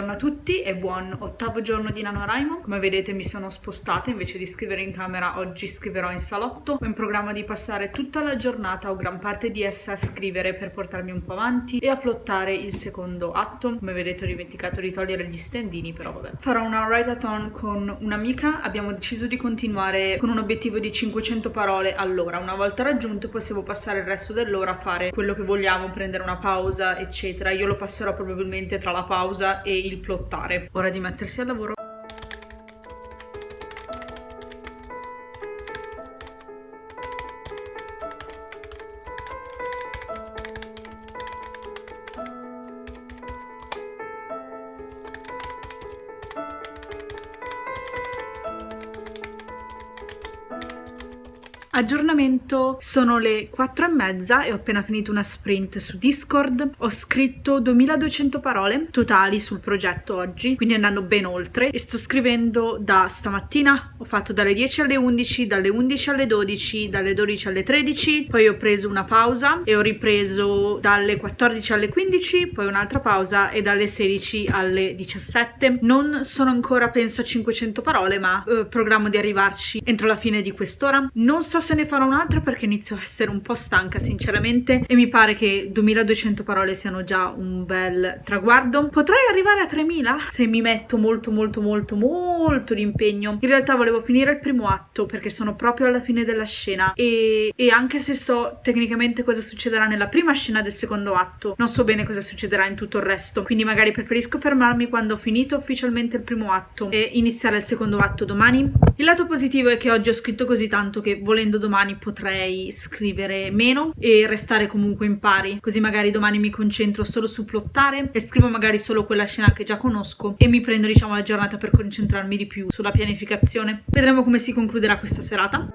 Buongiorno a tutti e buon 8° giorno di NaNoWriMo. Come vedete mi sono spostata, invece di scrivere in camera oggi scriverò in salotto. Ho in programma di passare tutta la giornata o gran parte di essa a scrivere per portarmi un po' avanti e a plottare il secondo atto. Come vedete ho dimenticato di togliere gli stendini, però vabbè. Farò una write-a-thon con un'amica, abbiamo deciso di continuare con un obiettivo di 500 parole all'ora. Una volta raggiunto possiamo passare il resto dell'ora a fare quello che vogliamo, prendere una pausa eccetera. Io lo passerò probabilmente tra la pausa e il plottare. Ora di mettersi al lavoro. Aggiornamento, sono le 4:30 e ho appena finito una sprint su Discord. Ho scritto 2200 parole totali sul progetto oggi, quindi andando ben oltre, e sto scrivendo da stamattina. Ho fatto dalle 10 alle 11, dalle 11 alle 12, dalle 12 alle 13, poi ho preso una pausa e ho ripreso dalle 14 alle 15, poi un'altra pausa e dalle 16 alle 17. Non sono ancora penso a 500 parole, ma programmo di arrivarci entro la fine di quest'ora. Non so se ne farò un'altra perché inizio a essere un po' stanca sinceramente e mi pare che 2200 parole siano già un bel traguardo. Potrei arrivare a 3000 se mi metto molto di impegno. In realtà volevo finire il primo atto perché sono proprio alla fine della scena e anche se so tecnicamente cosa succederà nella prima scena del secondo atto, non so bene cosa succederà in tutto il resto, quindi magari preferisco fermarmi quando ho finito ufficialmente il primo atto e iniziare il secondo atto domani. Il lato positivo è che oggi ho scritto così tanto che volendo domani potrei scrivere meno e restare comunque in pari, così magari domani mi concentro solo su plottare e scrivo magari solo quella scena che già conosco e mi prendo diciamo la giornata per concentrarmi di più sulla pianificazione. Vedremo come si concluderà questa serata.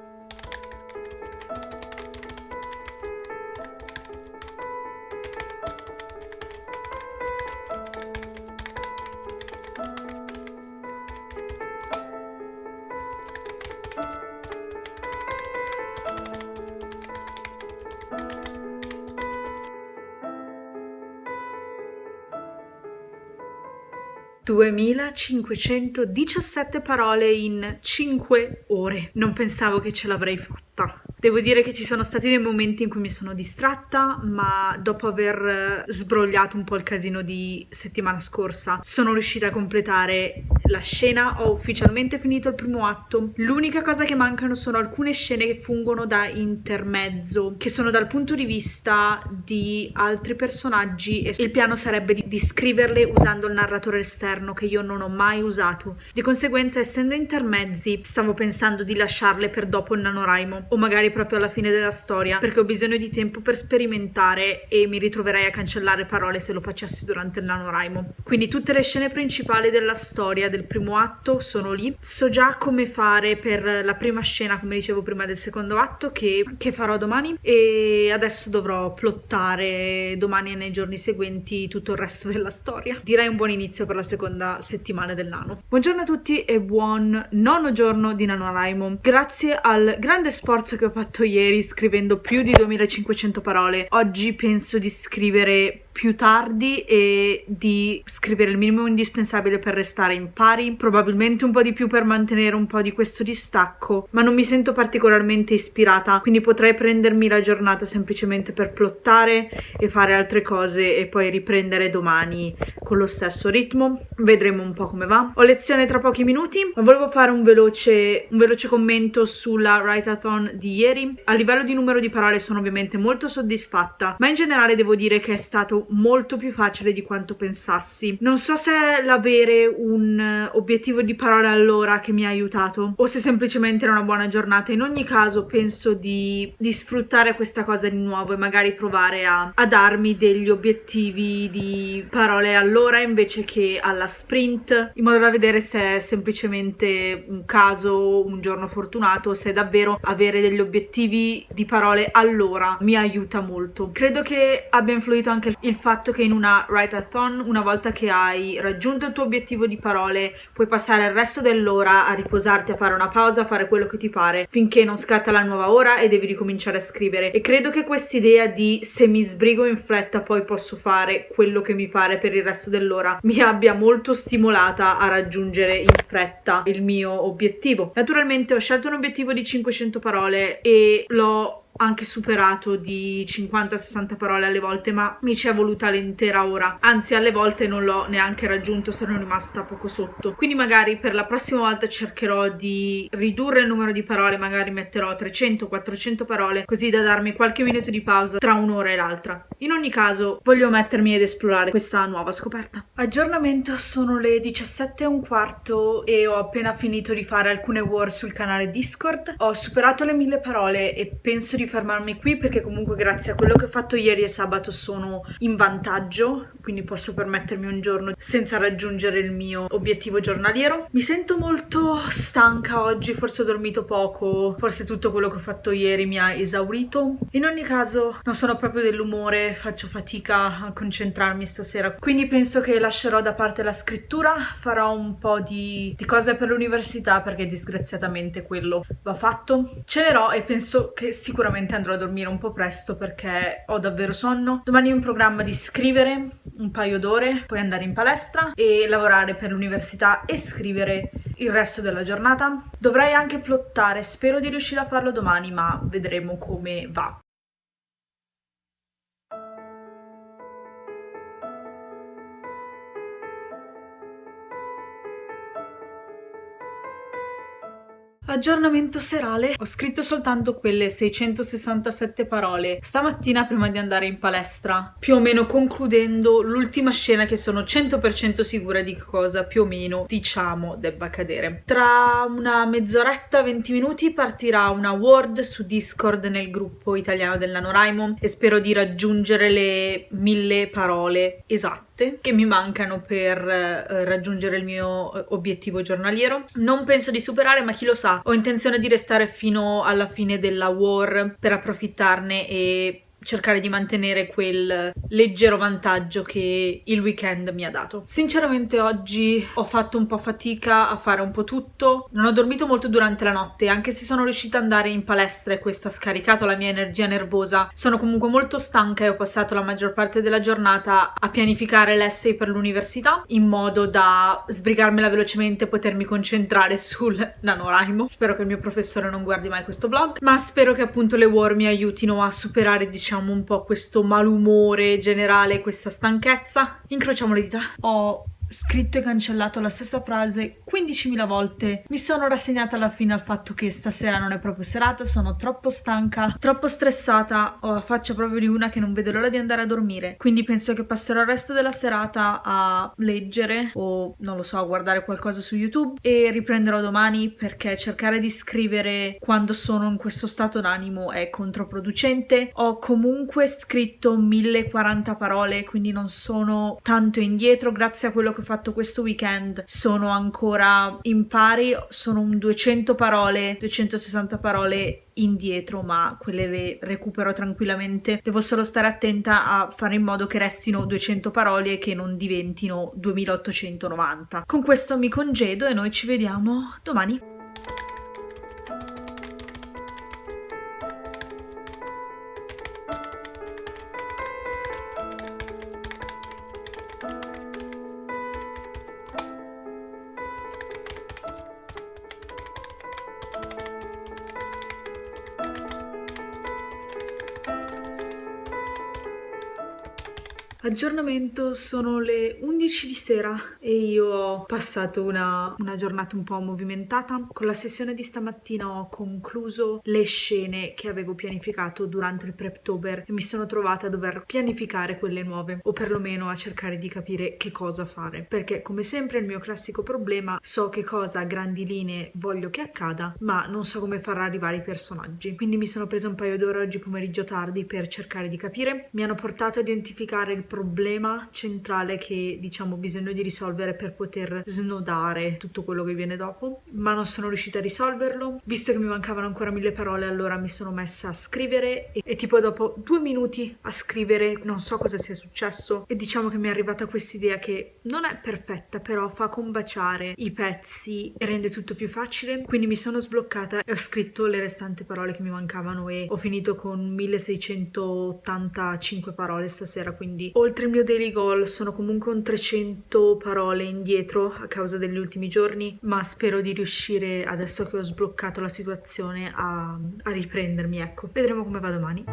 (2517 parole in 5 ore. Non pensavo che ce l'avrei fatta. Devo dire che ci sono stati dei momenti in cui mi sono distratta, ma dopo aver sbrogliato un po' il casino di settimana scorsa sono riuscita a completare la scena. Ho ufficialmente finito il primo atto. L'unica cosa che mancano sono alcune scene che fungono da intermezzo, che sono dal punto di vista di altri personaggi e il piano sarebbe di scriverle usando il narratore esterno che io non ho mai usato. Di conseguenza, essendo intermezzi, stavo pensando di lasciarle per dopo il NaNoWriMo o magari proprio alla fine della storia, perché ho bisogno di tempo per sperimentare e mi ritroverei a cancellare parole se lo facessi durante il NaNoWriMo. Quindi tutte le scene principali della storia del primo atto sono lì. So già come fare per la prima scena, come dicevo prima, del secondo atto che farò domani, e adesso dovrò plottare domani e nei giorni seguenti tutto il resto della storia. Direi un buon inizio per la seconda settimana del nano. Buongiorno a tutti e buon 9° giorno di NaNoWriMo. Grazie al grande sforzo che ho fatto ieri scrivendo più di 2500 parole, oggi penso di scrivere più tardi e di scrivere il minimo indispensabile per restare in pari, probabilmente un po' di più per mantenere un po' di questo distacco, ma non mi sento particolarmente ispirata, quindi potrei prendermi la giornata semplicemente per plottare e fare altre cose e poi riprendere domani con lo stesso ritmo. Vedremo un po' come va. Ho lezione tra pochi minuti, ma volevo fare un veloce commento sulla write-a-thon di ieri. A livello di numero di parole sono ovviamente molto soddisfatta, ma in generale devo dire che è stato molto più facile di quanto pensassi. Non so se è l'avere un obiettivo di parole all'ora che mi ha aiutato o se semplicemente era una buona giornata. In ogni caso penso di sfruttare questa cosa di nuovo e magari provare a darmi degli obiettivi di parole all'ora invece che alla sprint, in modo da vedere se è semplicemente un caso, un giorno fortunato, o se davvero avere degli obiettivi di parole all'ora mi aiuta molto. Credo che abbia influito anche il il fatto che in una write-a-thon, una volta che hai raggiunto il tuo obiettivo di parole, puoi passare il resto dell'ora a riposarti, a fare una pausa, a fare quello che ti pare, finché non scatta la nuova ora e devi ricominciare a scrivere. E credo che quest'idea di se mi sbrigo in fretta poi posso fare quello che mi pare per il resto dell'ora mi abbia molto stimolata a raggiungere in fretta il mio obiettivo. Naturalmente ho scelto un obiettivo di 500 parole e l'ho anche superato di 50-60 parole alle volte, ma mi ci è voluta l'intera ora, anzi alle volte non l'ho neanche raggiunto, sono rimasta poco sotto. Quindi magari per la prossima volta cercherò di ridurre il numero di parole, magari metterò 300-400 parole, così da darmi qualche minuto di pausa tra un'ora e l'altra. In ogni caso voglio mettermi ed esplorare questa nuova scoperta. Aggiornamento, sono le 17:15 e ho appena finito di fare alcune word sul canale Discord. Ho superato le 1000 parole e penso di fermarmi qui perché comunque grazie a quello che ho fatto ieri e sabato sono in vantaggio, quindi posso permettermi un giorno senza raggiungere il mio obiettivo giornaliero. Mi sento molto stanca oggi, forse ho dormito poco, forse tutto quello che ho fatto ieri mi ha esaurito. In ogni caso non sono proprio dell'umore, faccio fatica a concentrarmi stasera, quindi penso che lascerò da parte la scrittura, farò un po' di cose per l'università perché disgraziatamente quello va fatto. Cenerò e penso che sicuramente andrò a dormire un po' presto perché ho davvero sonno. Domani ho in programma di scrivere un paio d'ore, poi andare in palestra e lavorare per l'università e scrivere il resto della giornata. Dovrei anche plottare, spero di riuscire a farlo domani, ma vedremo come va. Aggiornamento serale. Ho scritto soltanto quelle 667 parole stamattina prima di andare in palestra, più o meno concludendo l'ultima scena che sono 100% sicura di cosa più o meno diciamo debba accadere. Tra una mezz'oretta, 20 minuti partirà una word su Discord nel gruppo italiano del NaNoWriMo e spero di raggiungere le 1000 parole esatte che mi mancano per raggiungere il mio obiettivo giornaliero. Non penso di superare, ma chi lo sa, ho intenzione di restare fino alla fine della war per approfittarne e cercare di mantenere quel leggero vantaggio che il weekend mi ha dato. Sinceramente oggi ho fatto un po' fatica a fare un po' tutto, non ho dormito molto durante la notte, anche se sono riuscita ad andare in palestra e questo ha scaricato la mia energia nervosa. Sono comunque molto stanca e ho passato la maggior parte della giornata a pianificare l'essay per l'università in modo da sbrigarmela velocemente e potermi concentrare sul NaNoWriMo. Spero che il mio professore non guardi mai questo vlog, ma spero che appunto le war mi aiutino a superare, diciamo, un po' questo malumore generale, questa stanchezza. Incrociamo le dita. Ho scritto e cancellato la stessa frase 15.000 volte. Mi sono rassegnata alla fine al fatto che stasera non è proprio serata, sono troppo stanca, troppo stressata, ho la faccia proprio di una che non vede l'ora di andare a dormire, quindi penso che passerò il resto della serata a leggere o non lo so, a guardare qualcosa su YouTube e riprenderò domani perché cercare di scrivere quando sono in questo stato d'animo è controproducente. Ho comunque scritto 1040 parole, quindi non sono tanto indietro grazie a quello che ho fatto questo weekend. Sono ancora in pari, sono un 200 parole, 260 parole indietro, ma quelle le recupero tranquillamente. Devo solo stare attenta a fare in modo che restino 200 parole e che non diventino 2890. Con questo mi congedo e noi ci vediamo domani. Aggiornamento, sono le 11 di sera e io ho passato una giornata un po' movimentata. Con la sessione di stamattina ho concluso le scene che avevo pianificato durante il Preptober e mi sono trovata a dover pianificare quelle nuove, o perlomeno a cercare di capire che cosa fare, perché come sempre il mio classico problema: so che cosa a grandi linee voglio che accada, ma non so come far arrivare i personaggi. Quindi mi sono presa un paio d'ore oggi pomeriggio tardi per cercare di capire. Mi hanno portato a identificare il problema centrale che diciamo ho bisogno di risolvere per poter snodare tutto quello che viene dopo, ma non sono riuscita a risolverlo. Visto che mi mancavano ancora 1000 parole, allora mi sono messa a scrivere e tipo dopo 2 minuti a scrivere non so cosa sia successo e diciamo che mi è arrivata questa idea che non è perfetta, però fa combaciare i pezzi e rende tutto più facile, quindi mi sono sbloccata e ho scritto le restanti parole che mi mancavano e ho finito con 1685 parole stasera, quindi oltre il mio daily goal sono comunque un 300 parole indietro a causa degli ultimi giorni, ma spero di riuscire adesso che ho sbloccato la situazione a riprendermi, ecco. Vedremo come va domani.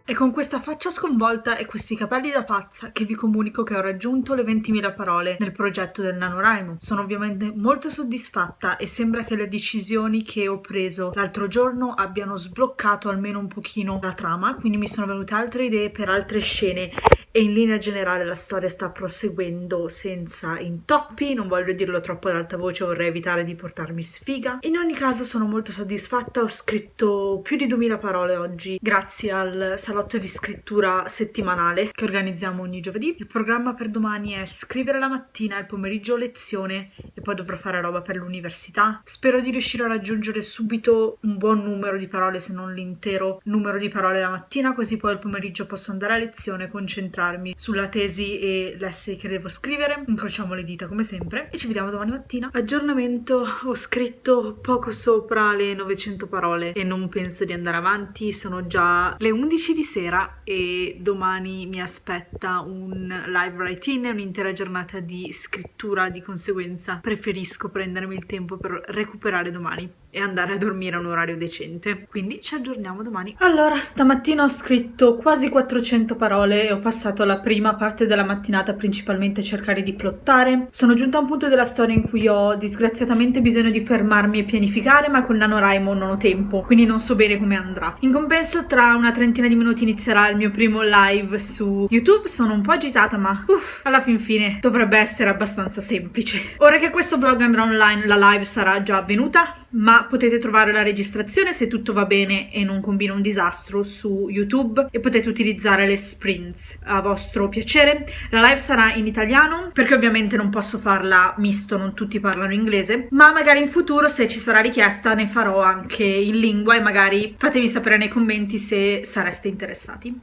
E con questa faccia sconvolta e questi capelli da pazza che vi comunico che ho raggiunto le 20.000 parole nel progetto del NaNoWriMo. Sono ovviamente molto soddisfatta e sembra che le decisioni che ho preso l'altro giorno abbiano sbloccato almeno un pochino la trama, quindi mi sono venute altre idee per altre scene e in linea generale la storia sta proseguendo senza intoppi. Non voglio dirlo troppo ad alta voce, vorrei evitare di portarmi sfiga. In ogni caso sono molto soddisfatta, ho scritto più di 2000 parole oggi grazie al salotto di scrittura settimanale che organizziamo ogni giovedì. Il programma per domani è scrivere la mattina, il pomeriggio lezione e poi dovrò fare roba per l'università. Spero di riuscire a raggiungere subito un buon numero di parole, se non l'intero numero di parole la mattina, così poi il pomeriggio posso andare a lezione, concentrarmi sulla tesi e l'essay che devo scrivere. Incrociamo le dita come sempre e ci vediamo domani mattina. Aggiornamento: ho scritto poco sopra le 900 parole e non penso di andare avanti, sono già le 11 di sera e domani mi aspetta un live write-in e un'intera giornata di scrittura, di conseguenza preferisco prendermi il tempo per recuperare domani e andare a dormire a un orario decente, quindi ci aggiorniamo domani. Allora, stamattina ho scritto quasi 400 parole e ho passato la prima parte della mattinata principalmente a cercare di plottare. Sono giunta a un punto della storia in cui ho disgraziatamente bisogno di fermarmi e pianificare, ma con NaNoWriMo non ho tempo, quindi non so bene come andrà. In compenso, tra una trentina di minuti inizierà il mio primo live su YouTube. Sono un po' agitata, ma alla fin fine dovrebbe essere abbastanza semplice. Ora che questo vlog andrà online, la live sarà già avvenuta, ma potete trovare la registrazione se tutto va bene e non combina un disastro su YouTube e potete utilizzare le sprints a vostro piacere. La live sarà in italiano perché ovviamente non posso farla misto, non tutti parlano inglese, ma magari in futuro, se ci sarà richiesta, ne farò anche in lingua e magari fatemi sapere nei commenti se sareste interessati.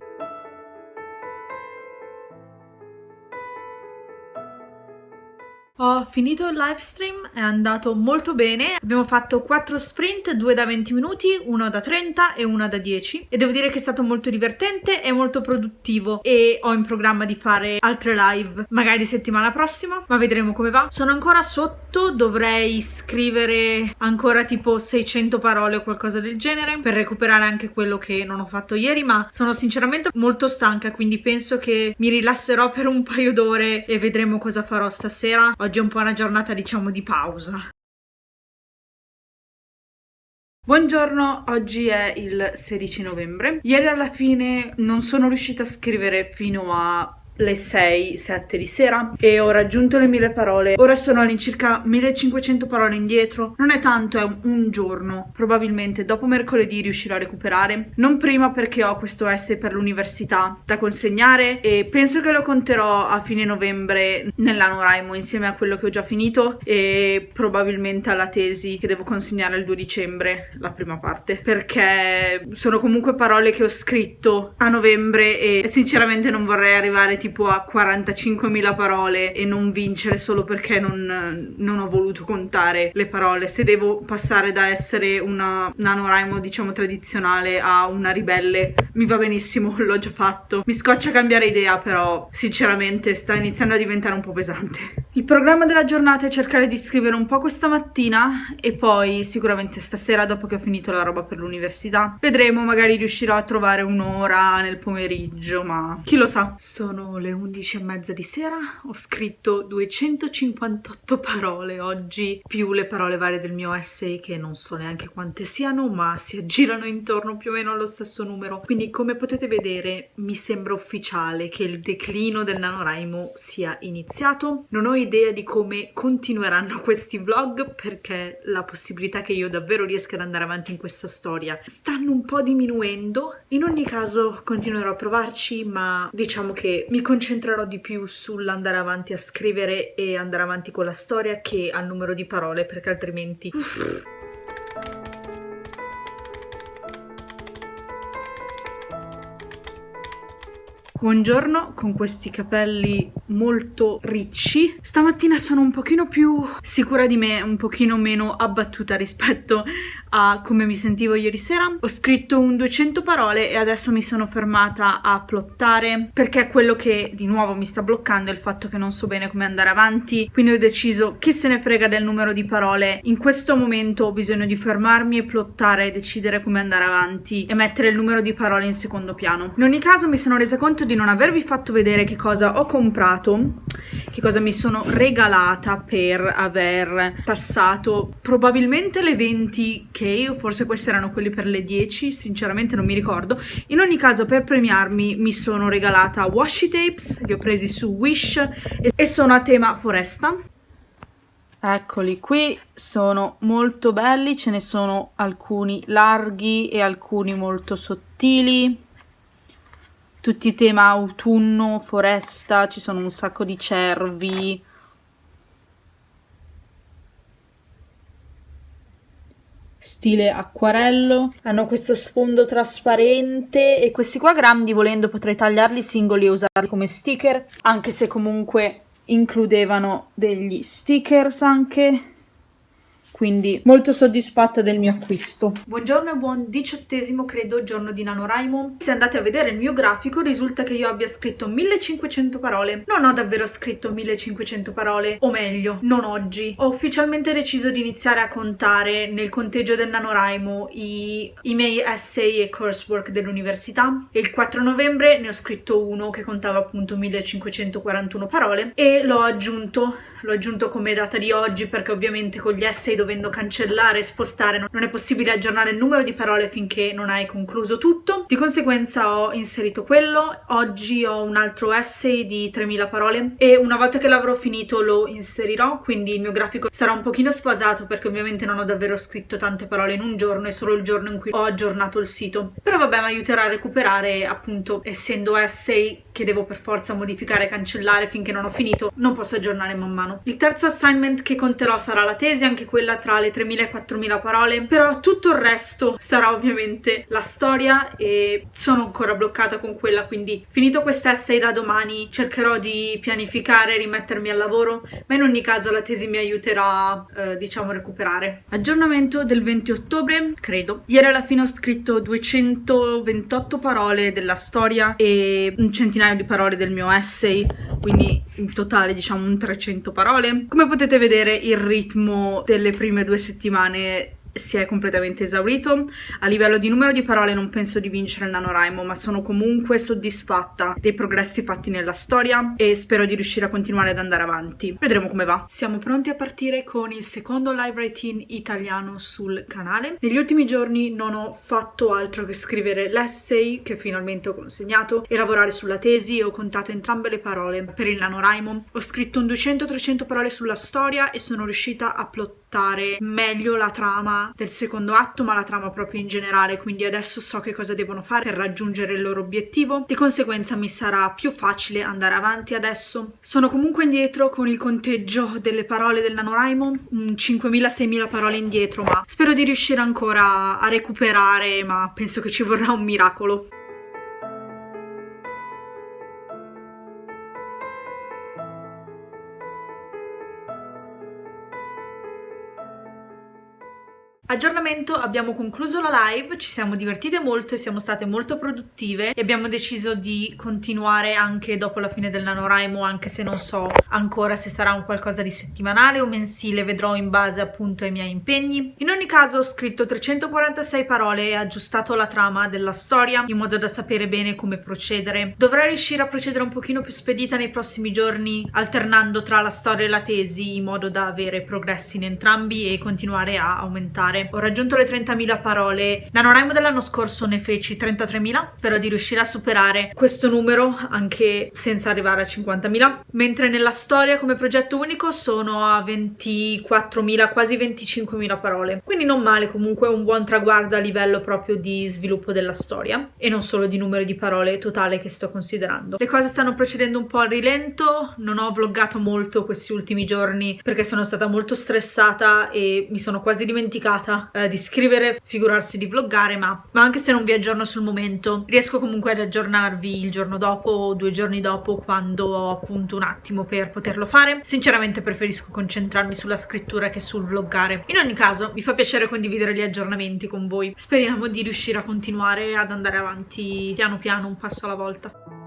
Ho finito il live stream, è andato molto bene, abbiamo fatto 4 sprint, 2 da 20 minuti, 1 da 30 e 1 da 10 e devo dire che è stato molto divertente e molto produttivo e ho in programma di fare altre live magari settimana prossima, ma vedremo come va. Sono ancora sotto, dovrei scrivere ancora tipo 600 parole o qualcosa del genere per recuperare anche quello che non ho fatto ieri, ma sono sinceramente molto stanca, quindi penso che mi rilasserò per un paio d'ore e vedremo cosa farò stasera. Oggi è un po' una giornata, diciamo, di pausa. Buongiorno, oggi è il 16 novembre. Ieri alla fine non sono riuscita a scrivere fino a le 6-7 di sera e ho raggiunto le 1000 parole. Ora sono all'incirca 1500 parole indietro. Non è tanto, è un giorno. Probabilmente dopo mercoledì riuscirò a recuperare. Non prima, perché ho questo essay per l'università da consegnare e penso che lo conterò a fine novembre nel NaNoWriMo insieme a quello che ho già finito e probabilmente alla tesi che devo consegnare il 2 dicembre, la prima parte, perché sono comunque parole che ho scritto a novembre e sinceramente non vorrei arrivare tipo a 45.000 parole e non vincere solo perché non ho voluto contare le parole. Se devo passare da essere una NaNoWriMo diciamo tradizionale a una ribelle, mi va benissimo, l'ho già fatto. Mi scoccia cambiare idea, però sinceramente sta iniziando a diventare un po' pesante. Il programma della giornata è cercare di scrivere un po' questa mattina e poi sicuramente stasera, dopo che ho finito la roba per l'università, vedremo, magari riuscirò a trovare un'ora nel pomeriggio, ma chi lo sa. Sono Sono le 11:30 di sera, ho scritto 258 parole oggi, più le parole varie del mio essay che non so neanche quante siano, ma si aggirano intorno più o meno allo stesso numero. Quindi come potete vedere mi sembra ufficiale che il declino del NaNoWriMo sia iniziato. Non ho idea di come continueranno questi vlog perché la possibilità che io davvero riesca ad andare avanti in questa storia stanno un po' diminuendo. In ogni caso continuerò a provarci, ma diciamo che mi concentrerò di più sull'andare avanti a scrivere e andare avanti con la storia che al numero di parole, perché altrimenti Buongiorno, con questi capelli molto ricci. Stamattina sono un pochino più sicura di me, un pochino meno abbattuta rispetto a come mi sentivo ieri sera. Ho scritto un 200 parole e adesso mi sono fermata a plottare perché quello che di nuovo mi sta bloccando è il fatto che non so bene come andare avanti, quindi ho deciso chi se ne frega del numero di parole. In questo momento ho bisogno di fermarmi e plottare e decidere come andare avanti e mettere il numero di parole in secondo piano. In ogni caso mi sono resa conto di non avervi fatto vedere che cosa ho comprato, che cosa mi sono regalata per aver passato probabilmente le 20 che forse questi erano quelli per le 10, sinceramente non mi ricordo. In ogni caso per premiarmi mi sono regalata washi tapes, li ho presi su Wish e sono a tema foresta. Eccoli qui, sono molto belli, ce ne sono alcuni larghi e alcuni molto sottili. Tutti tema autunno, foresta, ci sono un sacco di cervi. Stile acquarello. Hanno questo sfondo trasparente e questi qua grandi, volendo, potrei tagliarli singoli e usarli come sticker, anche se comunque includevano degli stickers anche. Quindi molto soddisfatta del mio acquisto. Buongiorno e buon 18° credo giorno di NaNoWriMo. Se andate a vedere il mio grafico risulta che io abbia scritto 1500 parole. Non ho davvero scritto 1500 parole, o meglio, non oggi. Ho ufficialmente deciso di iniziare a contare nel conteggio del NaNoWriMo i miei essay e coursework dell'università e il 4 novembre ne ho scritto uno che contava appunto 1541 parole e l'ho aggiunto come data di oggi perché ovviamente con gli essay dovendo cancellare e spostare non è possibile aggiornare il numero di parole finché non hai concluso tutto. Di conseguenza ho inserito quello. Oggi ho un altro essay di 3000 parole e una volta che l'avrò finito lo inserirò, quindi il mio grafico sarà un pochino sfasato perché ovviamente non ho davvero scritto tante parole in un giorno, è solo il giorno in cui ho aggiornato il sito. Però vabbè, mi aiuterà a recuperare, appunto, essendo essay che devo per forza modificare e cancellare finché non ho finito, non posso aggiornare man mano. Il terzo assignment che conterò sarà la tesi, anche quella tra le 3000 e 4000 parole, però tutto il resto sarà ovviamente la storia e sono ancora bloccata con quella, quindi finito quest'essay da domani cercherò di pianificare e rimettermi al lavoro, ma in ogni caso la tesi mi aiuterà diciamo a recuperare. Aggiornamento del 20 ottobre, credo. Ieri alla fine ho scritto 228 parole della storia e un centinaio di parole del mio essay, quindi in totale diciamo un 300 parole. Come potete vedere il ritmo delle prime 2 settimane si è completamente esaurito. A livello di numero di parole non penso di vincere il NaNoWriMo, ma sono comunque soddisfatta dei progressi fatti nella storia e spero di riuscire a continuare ad andare avanti. Vedremo come va. Siamo pronti a partire con il secondo live writing italiano sul canale. Negli ultimi giorni non ho fatto altro che scrivere l'essay che finalmente ho consegnato e lavorare sulla tesi e ho contato entrambe le parole per il NaNoWriMo. Ho scritto un 200-300 parole sulla storia e sono riuscita a plottare meglio la trama del secondo atto, ma la trama proprio in generale, quindi adesso so che cosa devono fare per raggiungere il loro obiettivo. Di conseguenza mi sarà più facile andare avanti adesso. Sono comunque indietro con il conteggio delle parole del NaNoWriMo, 5.000-6.000 parole indietro, ma spero di riuscire ancora a recuperare, ma penso che ci vorrà un miracolo. Aggiornamento: abbiamo concluso la live, ci siamo divertite molto e siamo state molto produttive e abbiamo deciso di continuare anche dopo la fine del NaNoWriMo, anche se non so ancora se sarà un qualcosa di settimanale o mensile, vedrò in base appunto ai miei impegni. In ogni caso ho scritto 346 parole e aggiustato la trama della storia in modo da sapere bene come procedere. Dovrei riuscire a procedere un pochino più spedita nei prossimi giorni, alternando tra la storia e la tesi in modo da avere progressi in entrambi e continuare a aumentare. Ho raggiunto le 30.000 parole. NaNoWriMo dell'anno scorso ne feci 33.000. Spero di riuscire a superare questo numero anche senza arrivare a 50.000. Mentre nella storia come progetto unico sono a 24.000, quasi 25.000 parole. Quindi non male, comunque un buon traguardo a livello proprio di sviluppo della storia e non solo di numero di parole totale che sto considerando. Le cose stanno procedendo un po' a rilento. Non ho vloggato molto questi ultimi giorni perché sono stata molto stressata e mi sono quasi dimenticata di scrivere, figurarsi di vloggare, ma anche se non vi aggiorno sul momento, riesco comunque ad aggiornarvi il giorno dopo o 2 giorni dopo, quando ho appunto un attimo per poterlo fare. Sinceramente preferisco concentrarmi sulla scrittura che sul vloggare. In ogni caso mi fa piacere condividere gli aggiornamenti con voi. Speriamo di riuscire a continuare ad andare avanti piano piano, un passo alla volta.